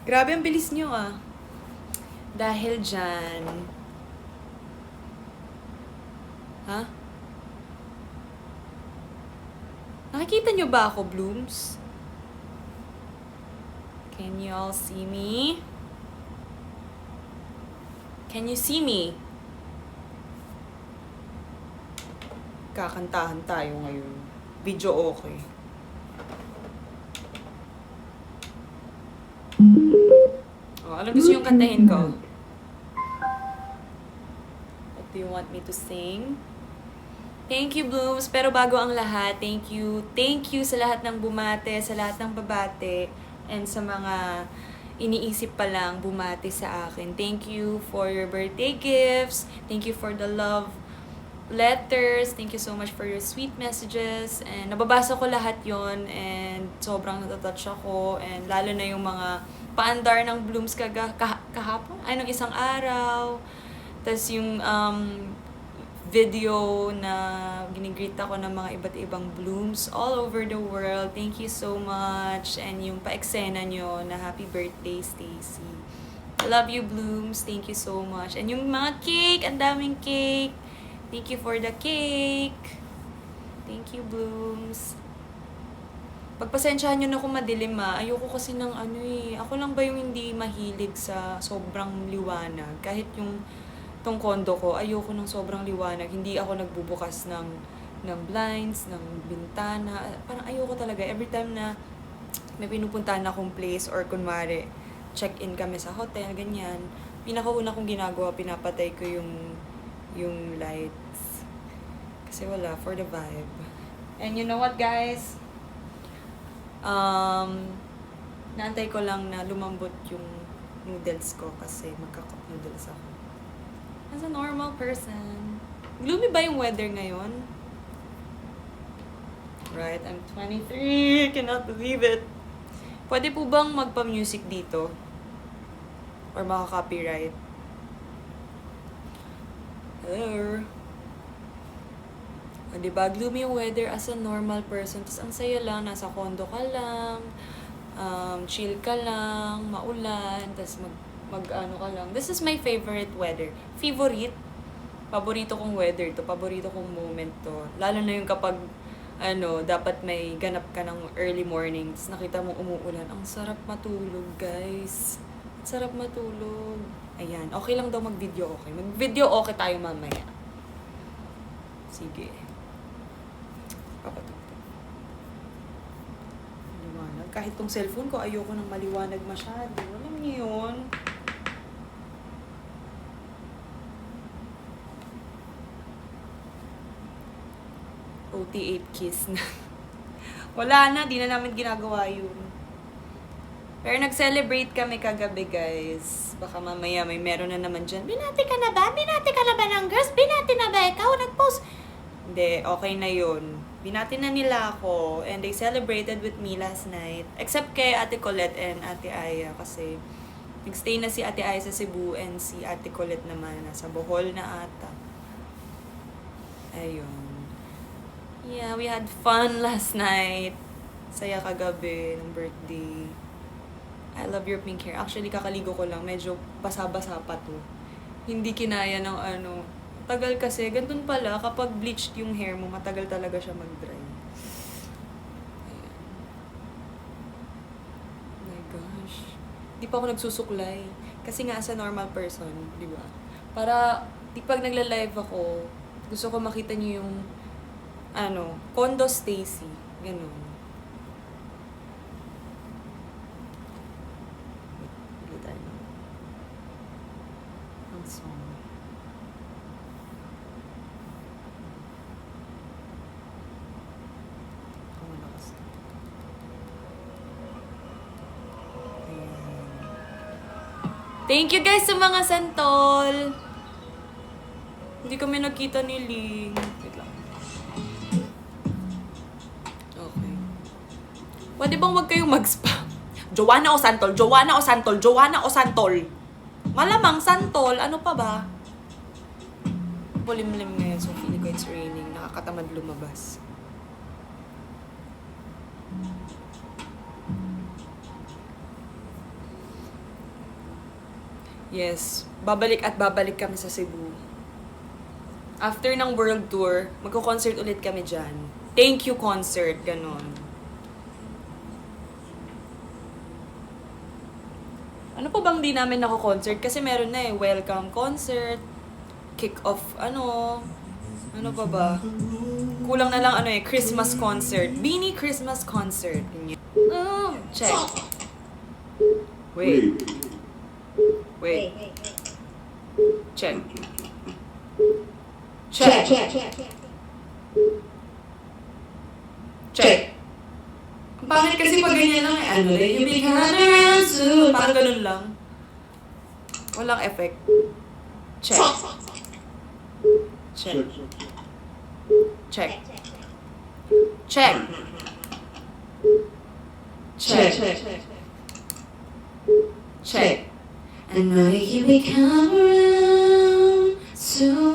Grabe, ang bilis nyo ah. Dahil dyan... Ha? Nakikita nyo ba ako, Blooms? Can you all see me? Can you see me? Kakantahan tayo ngayon. Video okay. Oh, ano gusto yung kantahin ko? What do you want me to sing? Thank you, Blooms. Pero bago ang lahat, thank you. Thank you sa lahat ng bumate, sa lahat ng babate, and sa mga iniisip pa lang bumati sa akin. Thank you for your birthday gifts. Thank you for the love letters. Thank you so much for your sweet messages. And nababasa ko lahat yon and sobrang natatouch ako. And lalo na yung mga paandar ng Blooms kahapon? Ay, nung isang araw. Tapos yung video na ginigreet ako ng mga iba't ibang Blooms all over the world. Thank you so much. And yung pa-eksena nyo na happy birthday, Stacy. I love you, Blooms. Thank you so much. And yung mga cake, ang daming cake. Thank you for the cake. Thank you, Blooms. Pagpasensyahan nyo na kung madilim ayoko kasi ng ako lang ba yung hindi mahilig sa sobrang liwanag? Kahit yung tong condo ko, ayoko ng sobrang liwanag. Hindi ako nagbubukas ng blinds, ng bintana. Parang ayoko talaga. Every time na may pinupuntahan akong place or kunwari, check-in kami sa hotel, ganyan. Pinakauna kong ginagawa, pinapatay ko yung lights. Kasi wala, for the vibe. And you know what, guys? Naantay ko lang na lumambot yung noodles ko kasi magka-cup noodles ako. As a normal person. Gloomy ba yung weather ngayon? Right, I'm 23. Cannot believe it. Pwede po bang magpa-music dito? Or maka-copyright? Hello? O, diba? Gloomy yung weather as a normal person. Tapos ang saya lang, nasa condo ka lang, chill ka lang, maulan, tapos mag-ano ka lang. This is my favorite weather. Paborito kong weather to. Paborito kong moment to. Lalo na yung kapag, dapat may ganap ka ng early morning. Tapos nakita mo umuulan. Ang sarap matulog, guys. Sarap matulog. Ayan. Okay lang daw mag-video okay. Mag-video okay tayo mamaya. Sige. Papatugtog. Maliwanag. Kahit tong cellphone ko, ayoko nang maliwanag masyado. Alam niyo yun? OT8 kiss na. Wala na, di na namin ginagawa yun. Pero nag-celebrate kami kagabi, guys. Baka mamaya may meron na naman dyan. Binati ka na ba? Binati ka na ba ng girls? Binati na ba ikaw? Nag-post? Hindi, okay na yun. Binati na nila ako. And they celebrated with me last night. Except kay Ate Colette and Ate Aya. Kasi nag-stay na si Ate Aya sa Cebu and si Ate Colette naman nasa Bohol na ata. Ayun. Yeah, we had fun last night. Saya kagabi ng birthday. I love your pink hair. Actually, kakaligo ko lang. Medyo basa-basa pa to. Hindi kinaya ng Tagal kasi. Ganun pala, kapag bleached yung hair mo, matagal talaga siya mag-dry. Ayan. Oh my gosh. Di pa ako nagsusuklay. Kasi nga, as a normal person, di ba? Para, pag nagla-live ako, gusto ko makita niyo yung condo Stacy. Ganun. Bili tayo ng song. Malakas. Thank you guys sa mga santol! Hindi kami nagkita ni Ling. Wait lang. Okay. Pwede bang wag kayong mag-spam? Joanna o Santol? Joanna o Santol? Joanna o Santol? Malamang Santol. Ano pa ba? Bulimlim ngayon, so feeling ko it's raining. Nakakatamad lumabas. Yes. Babalik at babalik kami sa Cebu. After ng world tour, magko-concert ulit kami dyan. Thank you concert, ganun. Ano pa bang di namin nako-concert? Kasi meron na welcome concert, kick-off, ano pa ba? Kulang na lang Christmas concert. Beanie Christmas concert. Oh, check. Wait. Check. Ang pangit kasi pag ganyan lang you be coming around soon. Parang ganun lang. Walang effect. Check. I know you be coming around soon.